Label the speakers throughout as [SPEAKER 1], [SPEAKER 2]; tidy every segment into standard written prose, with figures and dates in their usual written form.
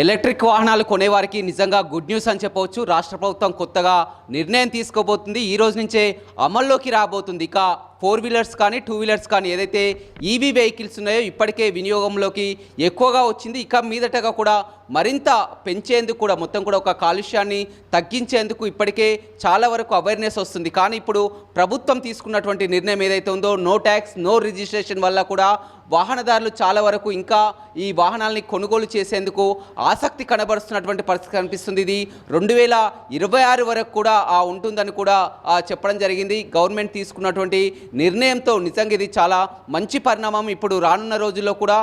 [SPEAKER 1] Electric వాహనాలు కొనేవారికి నిజంగా good news అని చెప్పవచ్చు. రాష్ట్ర ప్రభుత్వం కొత్తగా నిర్ణయం తీసుకోబోతుంది. ఈ రోజు నుంచే అమల్లోకి రాబోతుంది. ఇక 4 వీలర్స్ కానీ 2 వీలర్స్ కానీ ఏదైతే ఈవీ వెహికల్స్ ఉన్నాయో ఇప్పటికే వినియోగంలోకి ఎక్కువగా వచ్చింది. ఇక మీదటగా కూడా మరింత పెంచేందుకు కూడా మొత్తం కూడా ఒక కాలుష్యాన్ని తగ్గించేందుకు ఇప్పటికే చాలా వరకు అవేర్నెస్ వస్తుంది. కానీ ఇప్పుడు ప్రభుత్వం తీసుకున్నటువంటి నిర్ణయం ఏదైతే ఉందో నో ట్యాక్స్ నో రిజిస్ట్రేషన్ వల్ల కూడా వాహనదారులు చాలా వరకు ఇంకా ఈ వాహనాలని కొనుగోలు చేసేందుకు ఆసక్తి కనబరుస్తున్నటువంటి పరిస్థితి కనిపిస్తుంది. ఇది 2026 వరకు కూడా ఉంటుందని కూడా చెప్పడం జరిగింది. గవర్నమెంట్ తీసుకున్నటువంటి నిర్ణయంతో నిజంగా ఇది చాలా మంచి పరిణామం. ఇప్పుడు రానున్న రోజుల్లో కూడా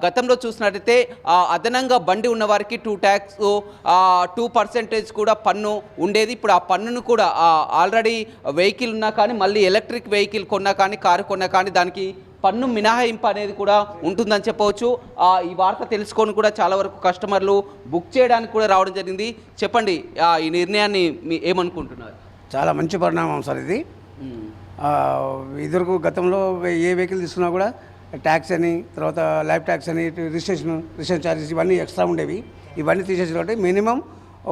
[SPEAKER 1] గతంలో చూసినట్టయితే అదనంగా బండి ఉన్న వారికి 2% కూడా పన్ను ఉండేది. ఇప్పుడు ఆ పన్నును కూడా ఆల్రెడీ వెహికల్ ఉన్నా కానీ మళ్ళీ ఎలక్ట్రిక్ వెహికల్ కొన్నా కానీ కారు కొన్నా కానీ దానికి పన్ను మినహాయింపు అనేది కూడా ఉంటుందని చెప్పవచ్చు. ఈ వార్త తెలుసుకొని కూడా చాలా వరకు కస్టమర్లు బుక్ చేయడానికి కూడా రావడం జరిగింది. చెప్పండి, ఈ నిర్ణయాన్ని ఏమనుకుంటున్నారు?
[SPEAKER 2] చాలా మంచి పరిణామం సార్ ఇది. ఇదివరకు గతంలో ఏ వెహికల్ తీసుకున్నా కూడా ట్యాక్స్ అని, తర్వాత ల్యాబ్ ట్యాక్స్ అని, రిజిస్ట్రేషన్ ఛార్జెస్ ఇవన్నీ ఎక్స్ట్రా ఉండేవి. ఇవన్నీ తీసేసి కాబట్టి మినిమం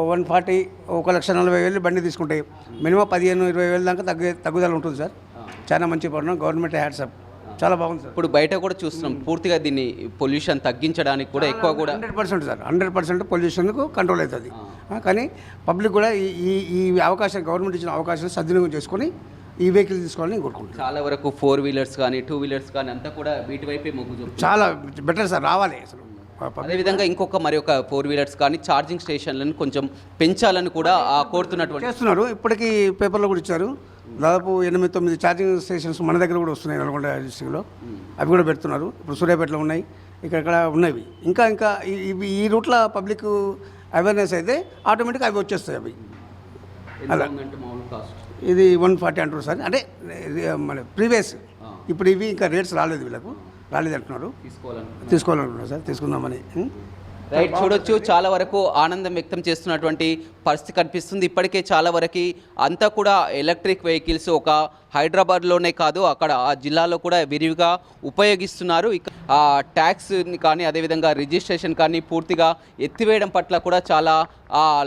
[SPEAKER 2] 140 1,40,000 బండి తీసుకుంటాయి. మినిమం 15-20,000 దాకా తగ్గుదల ఉంటుంది సార్. చాలా మంచి పరిణామం. గవర్నమెంట్ హ్యాట్సప్, చాలా బాగుంది సార్.
[SPEAKER 1] ఇప్పుడు బయట కూడా చూస్తున్నాం పూర్తిగా దీన్ని పొల్యూషన్ తగ్గించడానికి కూడా ఎక్కువ కూడా
[SPEAKER 2] 100% సార్ 100% పొల్యూషన్కు కంట్రోల్ అవుతుంది. కానీ పబ్లిక్ కూడా ఈ అవకాశం, గవర్నమెంట్ ఇచ్చిన అవకాశాన్ని సద్వినియోగం చేసుకొని ఈ వెహికల్ తీసుకోవాలని కోరుకుంటున్నాను.
[SPEAKER 1] చాలా వరకు 4 వీలర్స్ కానీ 2 వీలర్స్ కానీ అంతా కూడా వీటి వైపే మొగ్గు చూపుతుంది.
[SPEAKER 2] చాలా బెటర్ సార్, రావాలి అసలు.
[SPEAKER 1] అదేవిధంగా ఇంకొక మరి ఒక 4 వీలర్స్ కానీ ఛార్జింగ్ స్టేషన్లను కొంచెం పెంచాలని కూడా కోరుతున్నటువంటి
[SPEAKER 2] చేస్తున్నారు. ఇప్పటికీ పేపర్లో కూడా ఇచ్చారు. దాదాపు 8-9 ఛార్జింగ్ స్టేషన్స్ మన దగ్గర కూడా వస్తున్నాయి. నల్గొండ డిస్ట్రిక్ట్లో అవి కూడా పెడుతున్నారు. ఇప్పుడు సూర్యాపేటలో ఉన్నాయి, ఇక్కడ ఉన్నవి. ఇంకా ఈ రూట్లో పబ్లిక్ అవేర్నెస్ అయితే ఆటోమేటిక్గా అవి వచ్చేస్తాయి. అవి అలా ఇది 140 అంటారు సార్. అంటే మన ప్రీవియస్, ఇప్పుడు ఇవి ఇంకా రేట్స్ రాలేదు, వీళ్ళకు రాలేదు అంటున్నారు. తీసుకోవాలనుకుంటున్నారు సార్, తీసుకుందామని.
[SPEAKER 1] రైట్, చూడొచ్చు చాలా వరకు ఆనందం వ్యక్తం చేస్తున్నటువంటి పరిస్థితి కనిపిస్తుంది. ఇప్పటికే చాలా వరకు అంతా కూడా ఎలక్ట్రిక్ వెహికల్స్ ఒక హైదరాబాద్లోనే కాదు అక్కడ ఆ జిల్లాలో కూడా విరివిగా ఉపయోగిస్తున్నారు. ఇక ట్యాక్స్ని కానీ అదేవిధంగా రిజిస్ట్రేషన్ కానీ పూర్తిగా ఎత్తివేయడం పట్ల కూడా చాలా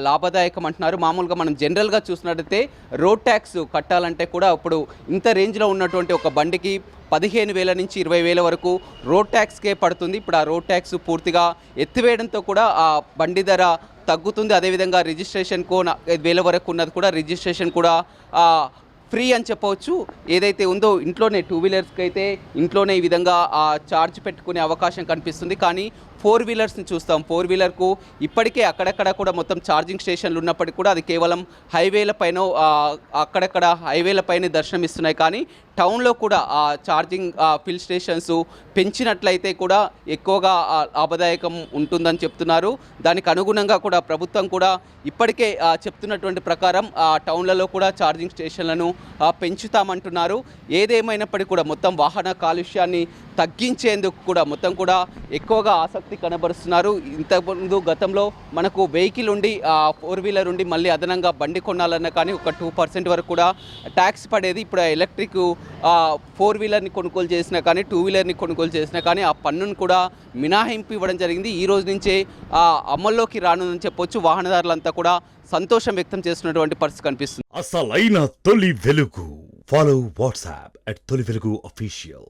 [SPEAKER 1] లాభదాయకం అంటున్నారు. మామూలుగా మనం జనరల్గా చూసినట్టయితే రోడ్ ట్యాక్స్ కట్టాలంటే కూడా ఇప్పుడు ఇంత రేంజ్లో ఉన్నటువంటి ఒక బండికి 15,000 నుంచి 20,000 వరకు రోడ్ ట్యాక్స్కే పడుతుంది. ఇప్పుడు ఆ రోడ్ ట్యాక్స్ పూర్తిగా ఎత్తివేయడంతో కూడా ఆ బండి ధర తగ్గుతుంది. అదేవిధంగా రిజిస్ట్రేషన్కు 5,000 వరకు ఉన్నది కూడా రిజిస్ట్రేషన్ కూడా ఫ్రీ అని చెప్పవచ్చు. ఏదైతే ఉందో ఇంట్లోనే 2 వీలర్స్కి అయితే ఇంట్లోనే ఈ విధంగా ఛార్జ్ పెట్టుకునే అవకాశం కనిపిస్తుంది. కానీ 4 వీలర్స్ని చూస్తాం. 4 వీలర్కు ఇప్పటికే అక్కడక్కడ కూడా మొత్తం ఛార్జింగ్ స్టేషన్లు ఉన్నప్పటికీ కూడా అది కేవలం హైవేల పైన అక్కడక్కడ హైవేల పైన దర్శనమిస్తున్నాయి. కానీ టౌన్లో కూడా ఛార్జింగ్ ఫిల్ స్టేషన్స్ పెంచినట్లయితే కూడా ఎక్కువగా లాభదాయకం ఉంటుందని చెప్తున్నారు. దానికి అనుగుణంగా కూడా ప్రభుత్వం కూడా ఇప్పటికే చెప్తున్నటువంటి ప్రకారం టౌన్లలో కూడా ఛార్జింగ్ స్టేషన్లను పెంచుతామంటున్నారు. ఏదేమైనప్పటికీ కూడా మొత్తం వాహన కాలుష్యాన్ని తగ్గించేందుకు కూడా మొత్తం కూడా ఎక్కువగా ఆసక్తి కనబరుస్తున్నారు. ఇంతకుముందు గతంలో మనకు వెహికల్ ఉండి 4 వీలర్ ఉండి మళ్ళీ అదనంగా బండి కొనాలన్నా కానీ ఒక 2% వరకు కూడా ట్యాక్స్ పడేది. ఇప్పుడు ఎలక్ట్రిక్ 4 వీలర్ని కొనుగోలు చేసినా కానీ 2 వీలర్ని కొనుగోలు చేసినా కానీ ఆ పన్నును కూడా మినహాయింపు ఇవ్వడం జరిగింది. ఈ రోజు నుంచే అమల్లోకి రానుందని చెప్పొచ్చు. వాహనదారులంతా కూడా సంతోషం వ్యక్తం చేస్తున్నటువంటి పరిస్థితి కనిపిస్తుంది.
[SPEAKER 3] అసలైన తొలి వెలుగు. ఫాలో వాట్సాప్ @తొలి వెలుగు అఫీషియల్.